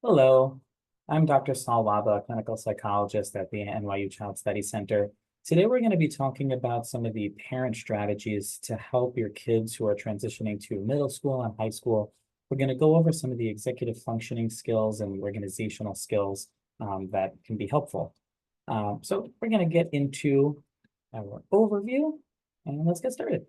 Hello, I'm Dr. Saul Wahba, a clinical psychologist at the NYU Child Study Center. Today, we're going to be talking about some of the parent strategies to help your kids who are transitioning to middle school and high school. We're going to go over some of the executive functioning skills and organizational skills that can be helpful. So we're going to get into our overview and let's get started.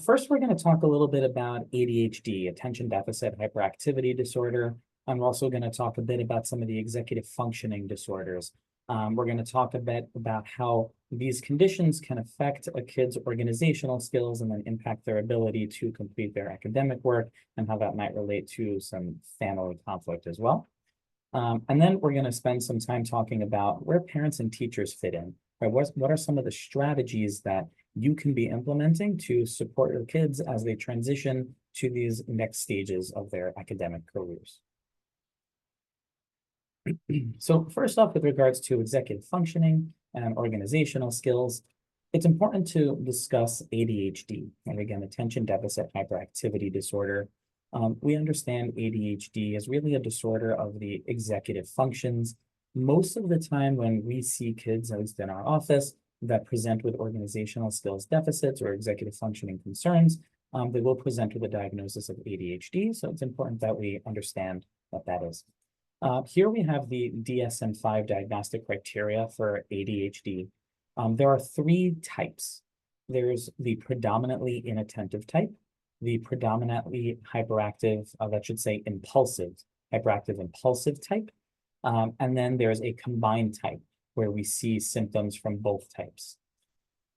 First, we're going to talk a little bit about ADHD, attention deficit hyperactivity disorder. I'm also going to talk a bit about some of the executive functioning disorders. We're going to talk a bit about how these conditions can affect a kid's organizational skills and then impact their ability to complete their academic work and how that might relate to some family conflict as well. And then we're going to spend some time talking about where parents and teachers fit in. Right? What are some of the strategies that you can be implementing to support your kids as they transition to these next stages of their academic careers? So first off, with regards to executive functioning and organizational skills, it's important to discuss ADHD, and again, attention deficit hyperactivity disorder. We understand ADHD is really a disorder of the executive functions. Most of the time when we see kids, at least in our office, that present with organizational skills deficits or executive functioning concerns, they will present with a diagnosis of ADHD. So it's important that we understand what that is. Here we have the DSM-5 diagnostic criteria for ADHD. There are three types. There's the predominantly inattentive type, the predominantly hyperactive, that should say impulsive, hyperactive impulsive type, and then there's a combined type where we see symptoms from both types.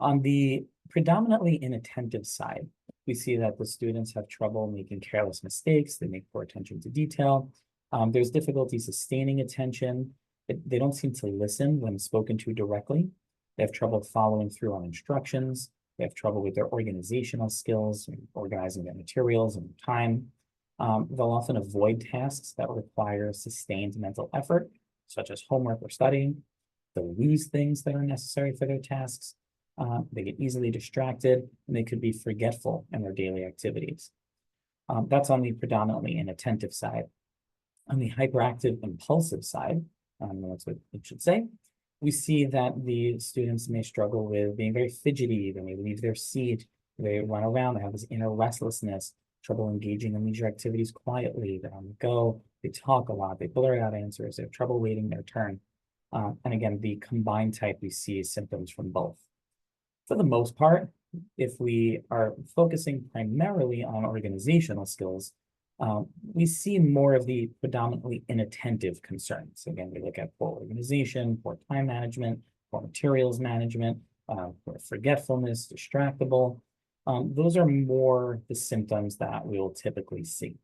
On the predominantly inattentive side, we see that the students have trouble making careless mistakes. They make poor attention to detail. There's difficulty sustaining attention. They don't seem to listen when spoken to directly. They have trouble following through on instructions. They have trouble with their organizational skills, organizing their materials and time. They'll often avoid tasks that require sustained mental effort, such as homework or studying. They'll lose things that are necessary for their tasks. They get easily distracted, and they could be forgetful in their daily activities. That's on the predominantly inattentive side. On the hyperactive impulsive side, that's what it should say, we see that the students may struggle with being very fidgety. They may leave their seat, they run around, they have this inner restlessness, trouble engaging in leisure activities quietly, they're on the go, they talk a lot, they blurt out answers, they have trouble waiting their turn. And again, the combined type, we see symptoms from both. For the most part, if we are focusing primarily on organizational skills, we see more of the predominantly inattentive concerns. Again, we look at poor organization, poor time management, poor materials management, poor forgetfulness, distractible. Those are more the symptoms that we'll typically see.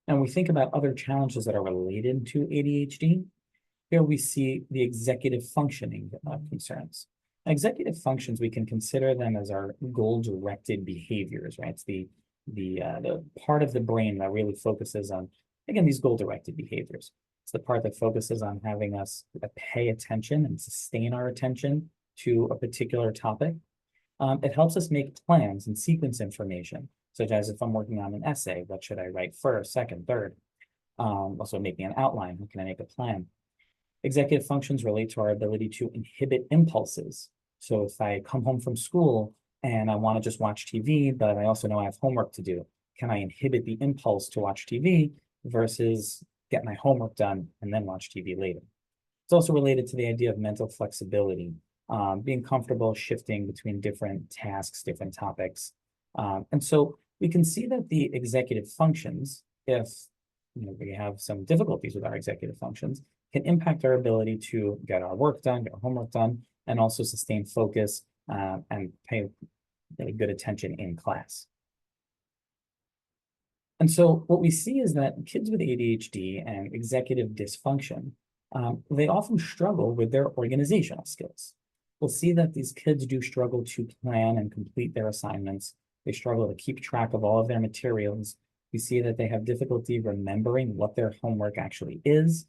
And we think about other challenges that are related to ADHD. Here we see the executive functioning concerns. Executive functions, we can consider them as our goal-directed behaviors, right? It's the part of the brain that really focuses on, again, these goal-directed behaviors. It's the part that focuses on having us pay attention and sustain our attention to a particular topic. It helps us make plans and sequence information, such as if I'm working on an essay, what should I write first, second, third? Also making an outline, how can I make a plan? Executive functions relate to our ability to inhibit impulses. So if I come home from school and I want to just watch TV, but I also know I have homework to do, can I inhibit the impulse to watch TV versus get my homework done and then watch TV later? It's also related to the idea of mental flexibility, being comfortable shifting between different tasks, different topics. And so we can see that the executive functions, if we have some difficulties with our executive functions, can impact our ability to get our work done, get our homework done, and also sustain focus and pay really good attention in class. And so what we see is that kids with ADHD and executive dysfunction, they often struggle with their organizational skills. We'll see that these kids do struggle to plan and complete their assignments. They struggle to keep track of all of their materials. We see that they have difficulty remembering what their homework actually is.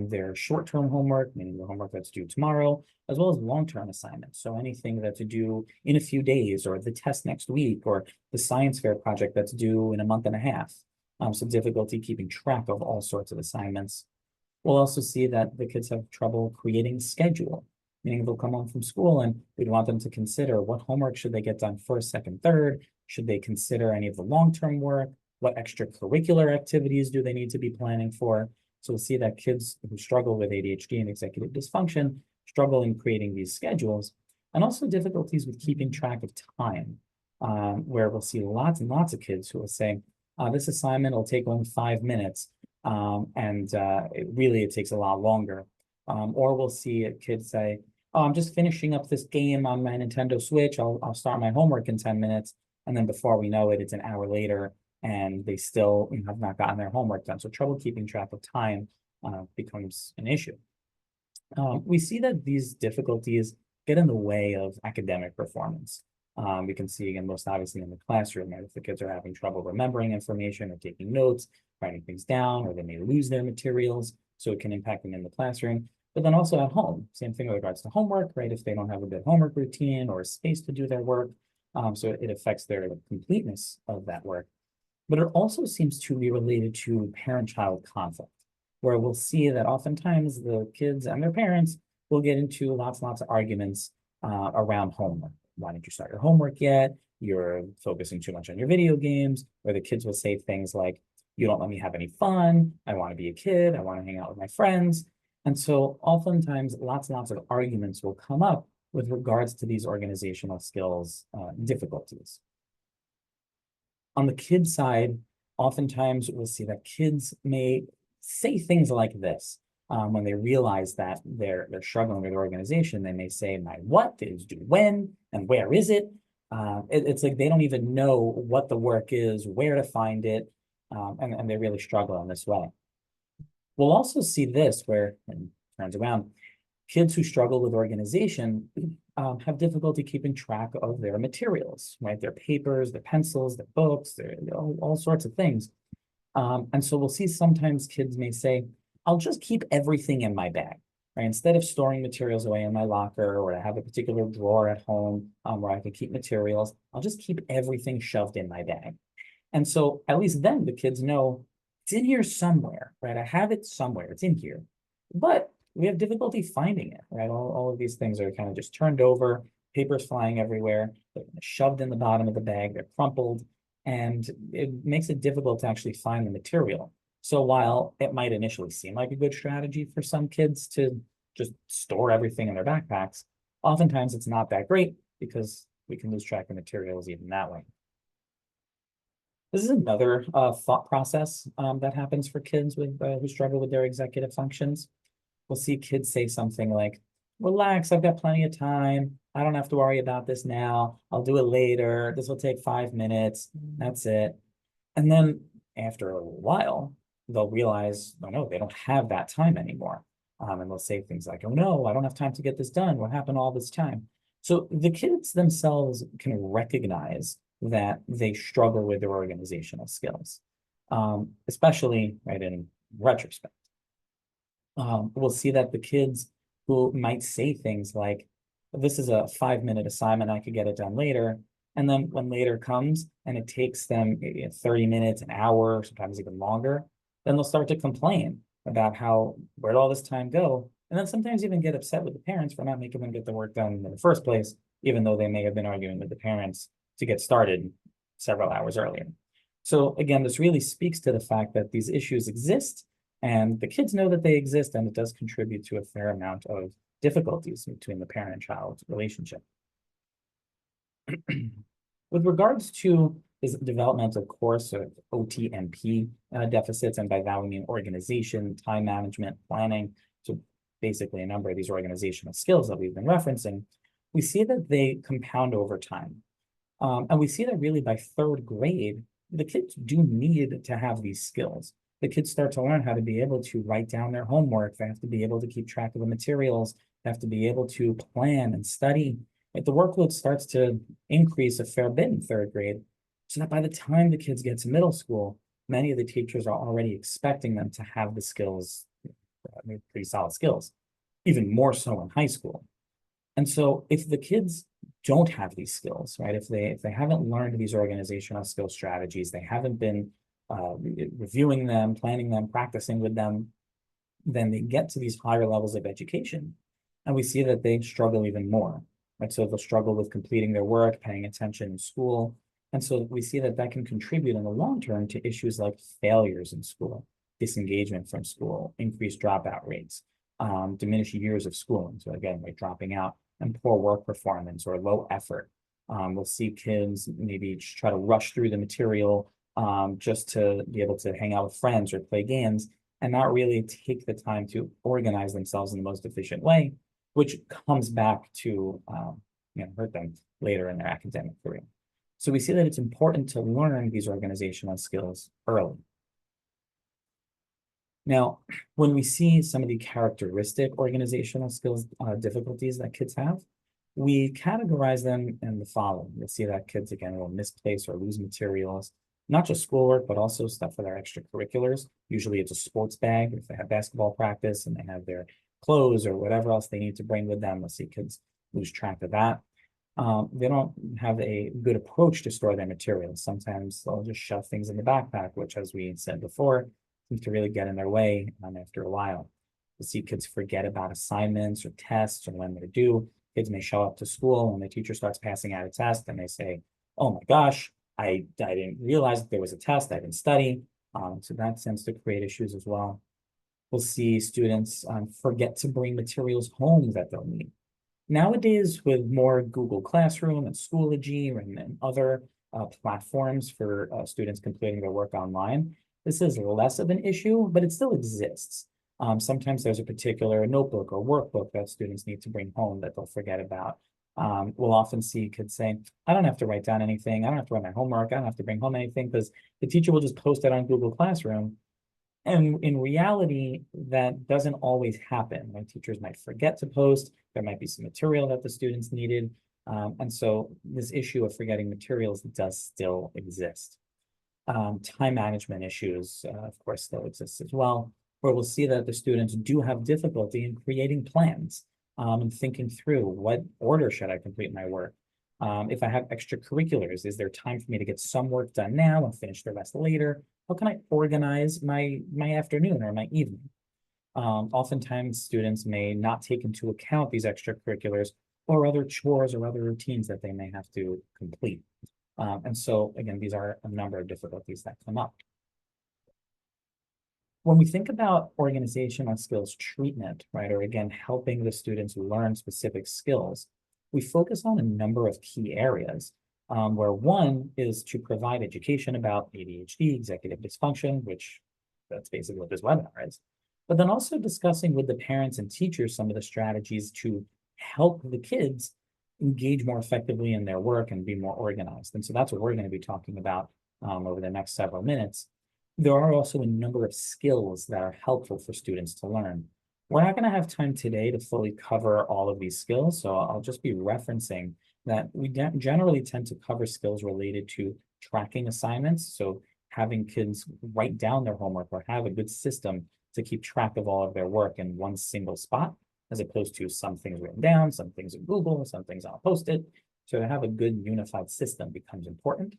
Their short-term homework, meaning the homework that's due tomorrow, as well as long-term assignments. So anything that's due in a few days, or the test next week, or the science fair project that's due in a month and a half. So difficulty keeping track of all sorts of assignments. We'll also see that the kids have trouble creating schedule, meaning they'll come home from school and we'd want them to consider what homework should they get done first, second, third? Should they consider any of the long-term work? What extracurricular activities do they need to be planning for? So we'll see that kids who struggle with ADHD and executive dysfunction struggle in creating these schedules, and also difficulties with keeping track of time, where we'll see lots and lots of kids who will say, this assignment will take only 5 minutes, it takes a lot longer. Or we'll see kids say, oh, I'm just finishing up this game on my Nintendo Switch. I'll start my homework in 10 minutes. And then before we know it, it's an hour later and they still have not gotten their homework done. So trouble keeping track of time becomes an issue. We see that these difficulties get in the way of academic performance. We can see, again, most obviously in the classroom, right? If the kids are having trouble remembering information or taking notes, writing things down, or they may lose their materials, so it can impact them in the classroom. But then also at home, same thing with regards to homework, right? If they don't have a good homework routine or a space to do their work, so it affects their completeness of that work. But it also seems to be related to parent-child conflict, where we'll see that oftentimes the kids and their parents will get into lots and lots of arguments around homework. Why didn't you start your homework yet? You're focusing too much on your video games. Or the kids will say things like, you don't let me have any fun. I want to be a kid. I want to hang out with my friends. And so oftentimes lots and lots of arguments will come up with regards to these organizational skills difficulties. On the kid side, oftentimes we'll see that kids may say things like this. When they realize that they're struggling with organization, they may say, my what is due when and where is it? It's like they don't even know what the work is, where to find it, and they really struggle in this way. We'll also see this where, and turns around, kids who struggle with organization have difficulty keeping track of their materials, right? Their papers, their pencils, their books, all sorts of things. And so we'll see sometimes kids may say, I'll just keep everything in my bag, right? Instead of storing materials away in my locker, or I have a particular drawer at home where I can keep materials, I'll just keep everything shoved in my bag. And so at least then the kids know it's in here somewhere, right? I have it somewhere, it's in here, but we have difficulty finding it, right? All of these things are kind of just turned over, papers flying everywhere, they're shoved in the bottom of the bag, they're crumpled, and it makes it difficult to actually find the material. So while it might initially seem like a good strategy for some kids to just store everything in their backpacks, oftentimes it's not that great because we can lose track of materials even that way. This is another thought process that happens for kids with who struggle with their executive functions. We'll see kids say something like, relax, I've got plenty of time. I don't have to worry about this now. I'll do it later. This will take 5 minutes. That's it. And then after a while, they'll realize, oh no, they don't have that time anymore. And they'll say things like, oh no, I don't have time to get this done. What happened all this time? So the kids themselves can recognize that they struggle with their organizational skills, especially right in retrospect. We'll see that the kids who might say things like, this is a 5-minute assignment, I could get it done later. And then when later comes and it takes them 30 minutes, an hour, sometimes even longer, then they'll start to complain about how, where'd all this time go? And then sometimes even get upset with the parents for not making them get the work done in the first place, even though they may have been arguing with the parents to get started several hours earlier. So again, this really speaks to the fact that these issues exist and the kids know that they exist, and it does contribute to a fair amount of difficulties between the parent and child relationship. With regards to this developmental course of OTMP deficits, and by that we mean organization, time management, planning, so basically a number of these organizational skills that we've been referencing, we see that they compound over time. And we see that really by 3rd grade, the kids do need to have these skills. The kids start to learn how to be able to write down their homework. They have to be able to keep track of the materials. They have to be able to plan and study. If the workload starts to increase a fair bit in 3rd grade, so that by the time the kids get to middle school, many of the teachers are already expecting them to have the skills, pretty solid skills, even more so in high school. And so if the kids don't have these skills, right, if they haven't learned these organizational skill strategies, they haven't been reviewing them, planning them, practicing with them, then they get to these higher levels of education. And we see that they struggle even more, right? So they'll struggle with completing their work, paying attention in school. And so we see that that can contribute in the long term to issues like failures in school, disengagement from school, increased dropout rates, diminished years of schooling. So again, like dropping out, and poor work performance or low effort. We'll see kids maybe just try to rush through the material just to be able to hang out with friends or play games and not really take the time to organize themselves in the most efficient way, which comes back to hurt them later in their academic career. So we see that it's important to learn these organizational skills early. Now, when we see some of the characteristic organizational skills difficulties that kids have, we categorize them in the following. You'll see that kids, again, will misplace or lose materials, not just schoolwork, but also stuff for their extracurriculars. Usually it's a sports bag if they have basketball practice and they have their clothes or whatever else they need to bring with them. We'll see kids lose track of that. They don't have a good approach to store their materials. Sometimes they'll just shove things in the backpack, which, as we said before, seems to really get in their way after a while. We'll see kids forget about assignments or tests or when they're due. Kids may show up to school and the teacher starts passing out a test and they say, oh my gosh, I didn't realize that there was a test, I didn't study. So that tends to create issues as well. We'll see students forget to bring materials home that they'll need. Nowadays, with more Google Classroom and Schoology and other platforms for students completing their work online, this is less of an issue, but it still exists. Sometimes there's a particular notebook or workbook that students need to bring home that they'll forget about. We'll often see kids saying, I don't have to write down anything. I don't have to write my homework. I don't have to bring home anything because the teacher will just post it on Google Classroom. And in reality, that doesn't always happen. Right? Teachers might forget to post. There might be some material that the students needed. And so this issue of forgetting materials does still exist. Time management issues, of course, still exist as well, where we'll see that the students do have difficulty in creating plans and thinking through what order should I complete my work. If I have extracurriculars, is there time for me to get some work done now and finish the rest later? How can I organize my afternoon or my evening? Oftentimes, students may not take into account these extracurriculars or other chores or other routines that they may have to complete. And so, again, these are a number of difficulties that come up. When we think about organizational skills treatment, right, or again, helping the students learn specific skills, we focus on a number of key areas, where one is to provide education about ADHD, executive dysfunction, which that's basically what this webinar is, but then also discussing with the parents and teachers some of the strategies to help the kids engage more effectively in their work and be more organized. And so that's what we're going to be talking about over the next several minutes. There are also a number of skills that are helpful for students to learn. We're not going to have time today to fully cover all of these skills, so I'll just be referencing that we generally tend to cover skills related to tracking assignments, so having kids write down their homework or have a good system to keep track of all of their work in one single spot, as opposed to some things written down, some things in Google, some things on Post-it. So to have a good unified system becomes important.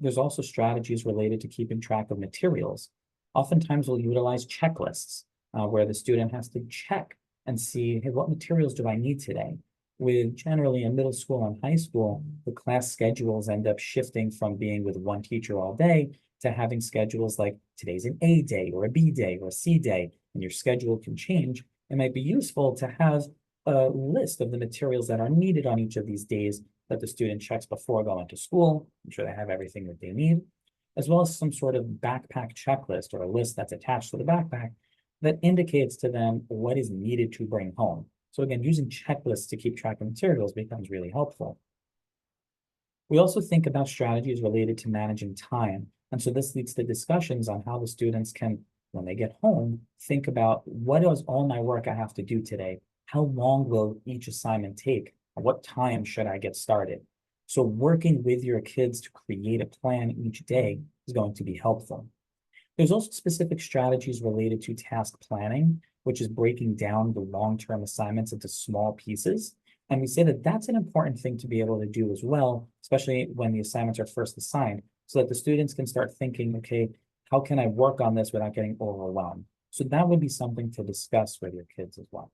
There's also strategies related to keeping track of materials. Oftentimes we'll utilize checklists where the student has to check and see, hey, what materials do I need today? With generally in middle school and high school, the class schedules end up shifting from being with one teacher all day to having schedules like today's an A day or a B day or a C day, and your schedule can change. It might be useful to have a list of the materials that are needed on each of these days that the student checks before going to school, ensure they have everything that they need, as well as some sort of backpack checklist or a list that's attached to the backpack that indicates to them what is needed to bring home. So again, using checklists to keep track of materials becomes really helpful. We also think about strategies related to managing time. And so this leads to discussions on how the students can, when they get home, think about what is all my work I have to do today? How long will each assignment take? What time should I get started? So working with your kids to create a plan each day is going to be helpful. There's also specific strategies related to task planning, which is breaking down the long-term assignments into small pieces. And we say that that's an important thing to be able to do as well, especially when the assignments are first assigned. so that the students can start thinking, okay, how can I work on this without getting overwhelmed? So that would be something to discuss with your kids as well.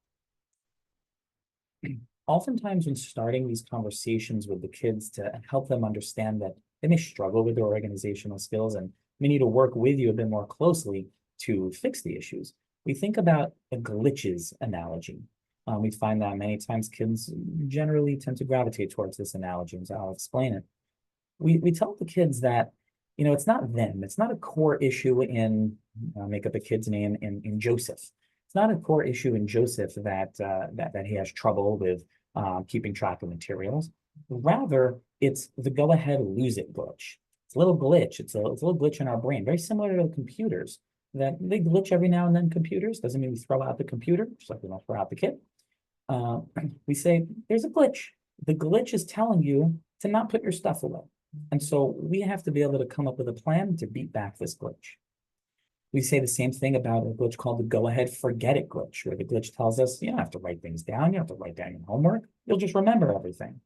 Oftentimes when starting these conversations with the kids to help them understand that they may struggle with their organizational skills and may need to work with you a bit more closely to fix the issues, we think about a glitches analogy. We find that many times kids generally tend to gravitate towards this analogy, and so I'll explain it. We tell the kids that, it's not them. It's not a core issue in, make up a kid's name, in Joseph. It's not a core issue in Joseph that he has trouble with keeping track of materials. Rather, it's the go ahead, lose it glitch. It's a little glitch. It's a little glitch in our brain, very similar to computers, that they glitch every now and then. Computers doesn't mean we throw out the computer, just like we don't throw out the kid. We say there's a glitch. The glitch is telling you to not put your stuff away. And so we have to be able to come up with a plan to beat back this glitch. We say the same thing about a glitch called the go ahead, forget it glitch, where the glitch tells us you don't have to write things down. You don't have to write down your homework. You'll just remember everything.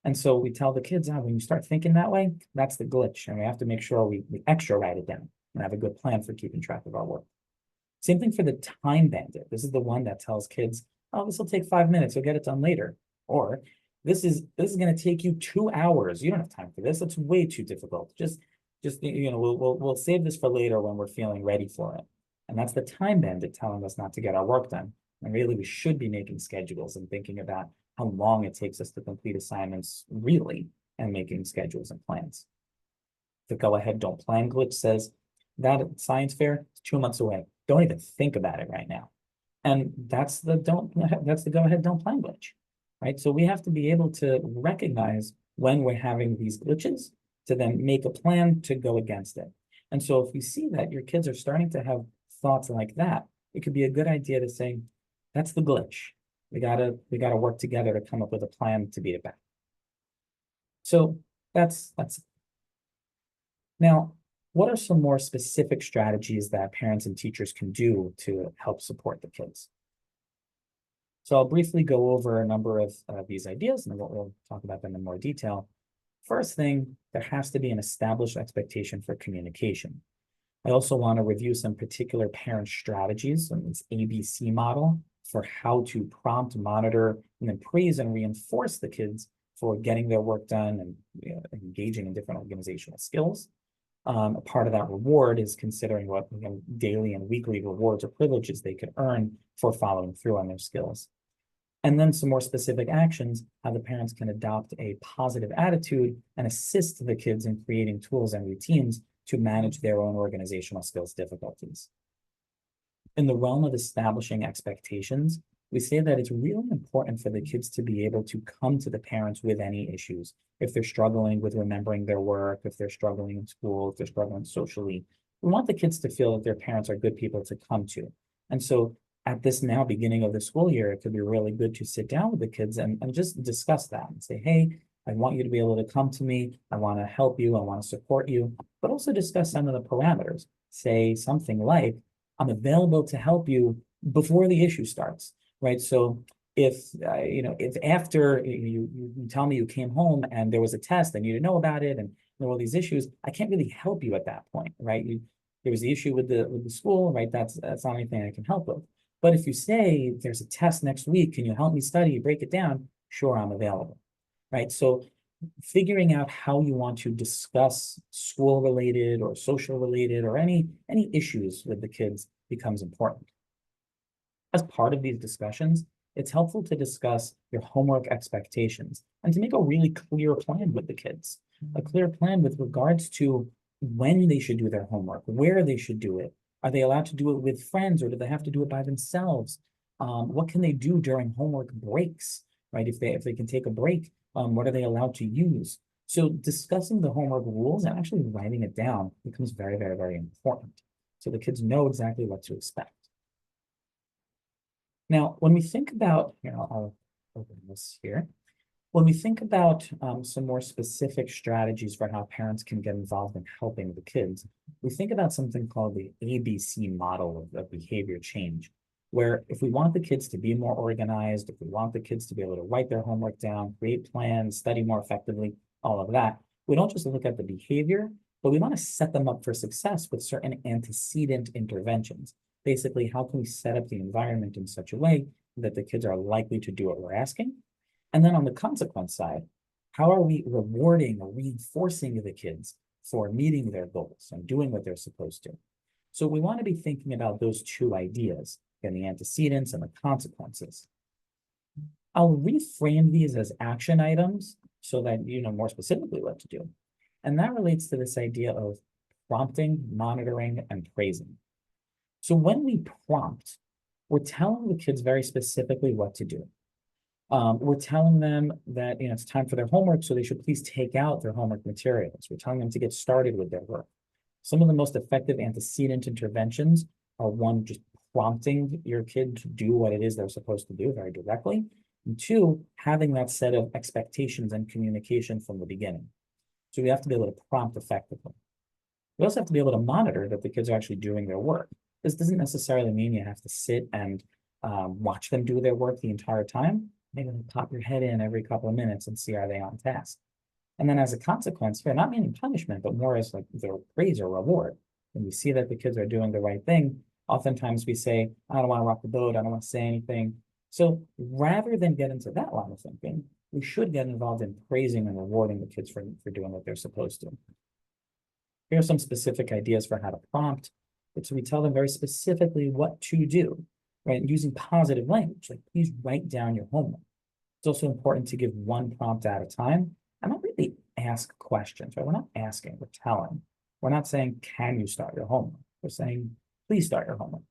And so we tell the kids, when you start thinking that way, that's the glitch. And we have to make sure we extra write it down and have a good plan for keeping track of our work. Same thing for the time bandit. This is the one that tells kids, oh, this will take 5 minutes. You'll get it done later. Or this is going to take you 2 hours. You don't have time for this. It's way too difficult. Just we'll save this for later when we're feeling ready for it. And that's the time bandit telling us not to get our work done. And really, we should be making schedules and thinking about how long it takes us to complete assignments really, and making schedules and plans. The go ahead, don't plan glitch says that science fair is 2 months away. Don't even think about it right now. And that's the go ahead, don't plan glitch, right? So we have to be able to recognize when we're having these glitches to then make a plan to go against it. And so if you see that your kids are starting to have thoughts like that, it could be a good idea to say, that's the glitch. We gotta work together to come up with a plan to beat it back. So that's now, what are some more specific strategies that parents and teachers can do to help support the kids? So I'll briefly go over a number of these ideas, and then we'll talk about them in more detail. First thing, there has to be an established expectation for communication. I also want to review some particular parent strategies in this ABC model for how to prompt, monitor, and then praise and reinforce the kids for getting their work done and engaging in different organizational skills. A part of that reward is considering what daily and weekly rewards or privileges they could earn for following through on their skills. And then some more specific actions, how the parents can adopt a positive attitude and assist the kids in creating tools and routines to manage their own organizational skills difficulties. In the realm of establishing expectations, we say that it's really important for the kids to be able to come to the parents with any issues. If they're struggling with remembering their work, if they're struggling in school, if they're struggling socially, we want the kids to feel that their parents are good people to come to. And so at this now beginning of the school year, it could be really good to sit down with the kids and just discuss that and say, hey, I want you to be able to come to me. I want to help you. I want to support you, but also discuss some of the parameters. Say something like, I'm available to help you before the issue starts, right? So if after you tell me you came home and there was a test and you didn't know about it and there were all these issues, I can't really help you at that point, right? There was the issue with the school, right? That's not anything I can help with. But if you say there's a test next week, can you help me study, break it down? Sure, I'm available, right? So figuring out how you want to discuss school related or social related or any issues with the kids becomes important. As part of these discussions, it's helpful to discuss your homework expectations and to make a really clear plan with the kids, a clear plan with regards to when they should do their homework, where they should do it. Are they allowed to do it with friends or do they have to do it by themselves? What can they do during homework breaks, right? If they can take a break, what are they allowed to use? So discussing the homework rules and actually writing it down becomes very, very, very important. So the kids know exactly what to expect. Now, when we think about, I'll open this here. When we think about some more specific strategies for how parents can get involved in helping the kids, we think about something called the ABC model of behavior change, where if we want the kids to be more organized, if we want the kids to be able to write their homework down, create plans, study more effectively, all of that, we don't just look at the behavior, but we want to set them up for success with certain antecedent interventions. Basically, how can we set up the environment in such a way that the kids are likely to do what we're asking? And then on the consequence side, how are we rewarding or reinforcing the kids for meeting their goals and doing what they're supposed to? So we want to be thinking about those two ideas, and the antecedents and the consequences. I'll reframe these as action items so that you know more specifically what to do. And that relates to this idea of prompting, monitoring, and praising. So when we prompt, we're telling the kids very specifically what to do. We're telling them that it's time for their homework, so they should please take out their homework materials. We're telling them to get started with their work. Some of the most effective antecedent interventions are one, just prompting your kid to do what it is they're supposed to do very directly. And two, having that set of expectations and communication from the beginning. So we have to be able to prompt effectively. We also have to be able to monitor that the kids are actually doing their work. This doesn't necessarily mean you have to sit and watch them do their work the entire time. Maybe pop your head in every couple of minutes and see are they on task. And then as a consequence, not meaning punishment, but more as like their praise or reward. When we see that the kids are doing the right thing, oftentimes we say, I don't want to rock the boat, I don't want to say anything. So rather than get into that line of thinking, we should get involved in praising and rewarding the kids for doing what they're supposed to. Here are some specific ideas for how to prompt. So we tell them very specifically what to do, right? Using positive language, like please write down your homework. It's also important to give one prompt at a time and not really ask questions, right? We're not asking, we're telling. We're not saying, can you start your homework? We're saying, please start your homework.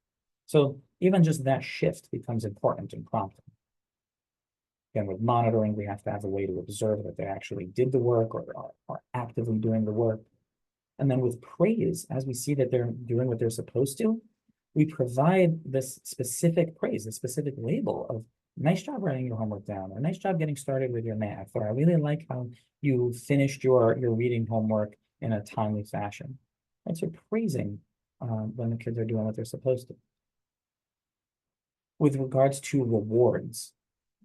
So even just that shift becomes important in prompting. Again, with monitoring, we have to have a way to observe that they actually did the work or are actively doing the work. And then with praise, as we see that they're doing what they're supposed to, we provide this specific praise, a specific label of nice job writing your homework down, or nice job getting started with your math, or I really like how you finished your reading homework in a timely fashion. And so praising when the kids are doing what they're supposed to. With regards to rewards,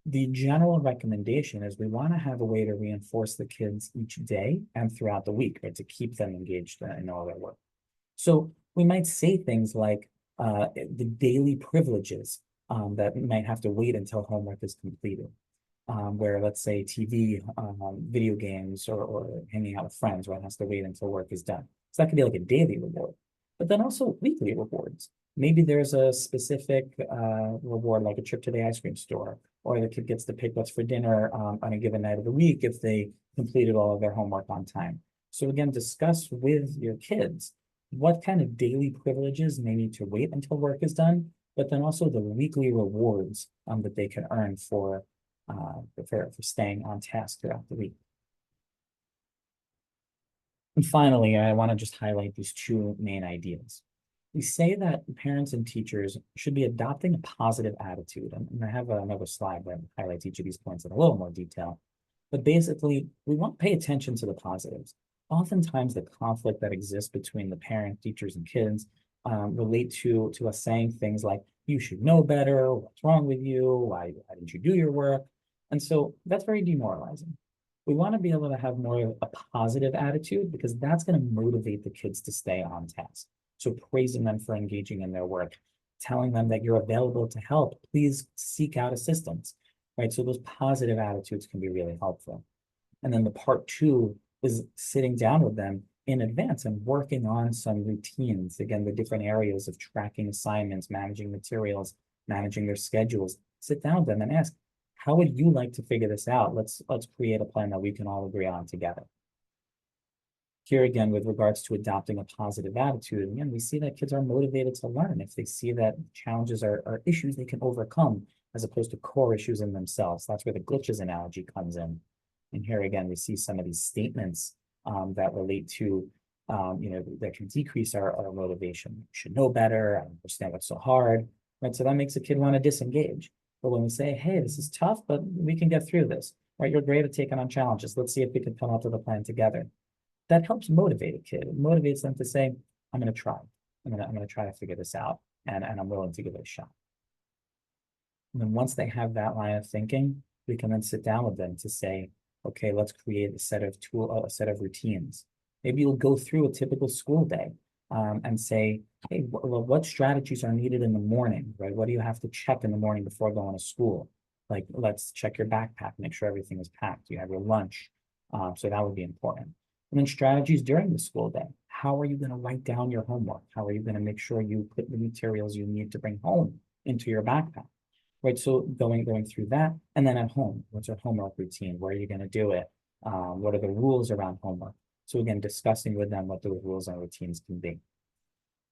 the general recommendation is we want to have a way to reinforce the kids each day and throughout the week, right, to keep them engaged in all their work. So we might say things like the daily privileges that might have to wait until homework is completed, where let's say TV, video games, or hanging out with friends, right, has to wait until work is done. So that could be like a daily reward, but then also weekly rewards. Maybe there's a specific reward, like a trip to the ice cream store, or the kid gets to pick what's for dinner on a given night of the week if they completed all of their homework on time. So again, discuss with your kids what kind of daily privileges may need to wait until work is done, but then also the weekly rewards that they can earn for staying on task throughout the week. And finally, I want to just highlight these two main ideas. We say that parents and teachers should be adopting a positive attitude. And I have another slide that highlights each of these points in a little more detail. But basically, we want to pay attention to the positives. Oftentimes, the conflict that exists between the parent, teachers, and kids relate to us saying things like, you should know better, what's wrong with you, why didn't you do your work? And so that's very demoralizing. We want to be able to have more of a positive attitude because that's going to motivate the kids to stay on task. So praising them for engaging in their work, telling them that you're available to help, please seek out assistance, right? So those positive attitudes can be really helpful. And then the part two is sitting down with them in advance and working on some routines. Again, the different areas of tracking assignments, managing materials, managing their schedules. Sit down with them and ask, how would you like to figure this out? Let's create a plan that we can all agree on together. Here again, with regards to adopting a positive attitude, again, we see that kids are motivated to learn if they see that challenges are issues they can overcome as opposed to core issues in themselves. That's where the glitches analogy comes in. And here again, we see some of these statements that relate to, that can decrease our motivation. We should know better, I understand what's so hard, right? So that makes a kid want to disengage. But when we say, hey, this is tough, but we can get through this, right? You're great at taking on challenges. Let's see if we can come up with a plan together. That helps motivate a kid. It motivates them to say, I'm going to try. I'm going to try to figure this out, and I'm willing to give it a shot. And then once they have that line of thinking, we can then sit down with them to say, okay, let's create a set of routines. Maybe you'll go through a typical school day and say, hey, what strategies are needed in the morning, right? What do you have to check in the morning before going to school? Like, let's check your backpack, make sure everything is packed. You have your lunch. So that would be important. And then strategies during the school day. How are you going to write down your homework? How are you going to make sure you put the materials you need to bring home into your backpack? Right. So going through that. And then at home, what's your homework routine? Where are you going to do it? What are the rules around homework? So again, discussing with them what those rules and routines can be.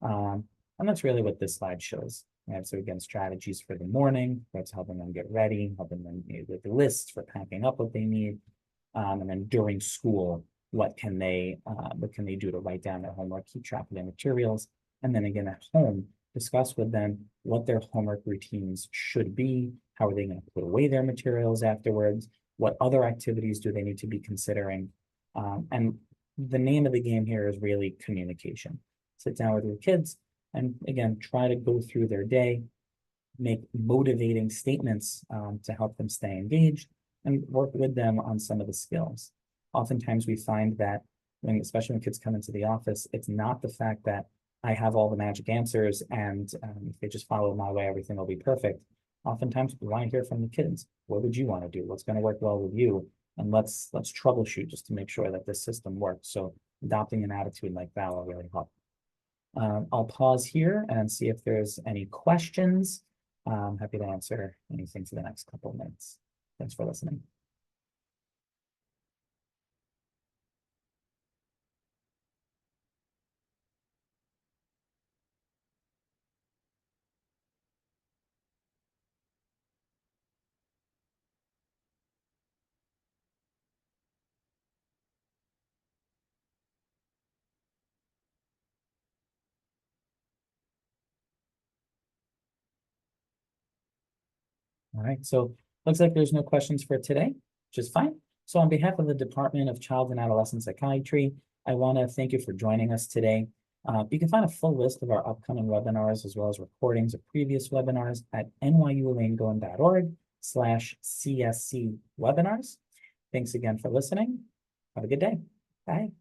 And that's really what this slide shows. Right? So again, strategies for the morning, that's helping them get ready, helping them with the list for packing up what they need. And then during school, what can they do to write down their homework, keep track of their materials, and then again at home, discuss with them what their homework routines should be, how are they going to put away their materials afterwards, what other activities do they need to be considering, and the name of the game here is really communication. Sit down with your kids and again, try to go through their day, make motivating statements to help them stay engaged and work with them on some of the skills. Oftentimes we find that especially when kids come into the office, it's not the fact that I have all the magic answers and if they just follow my way, everything will be perfect. Oftentimes we want to hear from the kids. What would you want to do? What's going to work well with you? And let's troubleshoot just to make sure that this system works. So adopting an attitude like that will really help. I'll pause here and see if there's any questions. I'm happy to answer anything for the next couple of minutes. Thanks for listening. All right, so looks like there's no questions for today, which is fine. So on behalf of the Department of Child and Adolescent Psychiatry, I want to thank you for joining us today. You can find a full list of our upcoming webinars as well as recordings of previous webinars at nyulangone.org/CSC webinars. Thanks again for listening. Have a good day. Bye.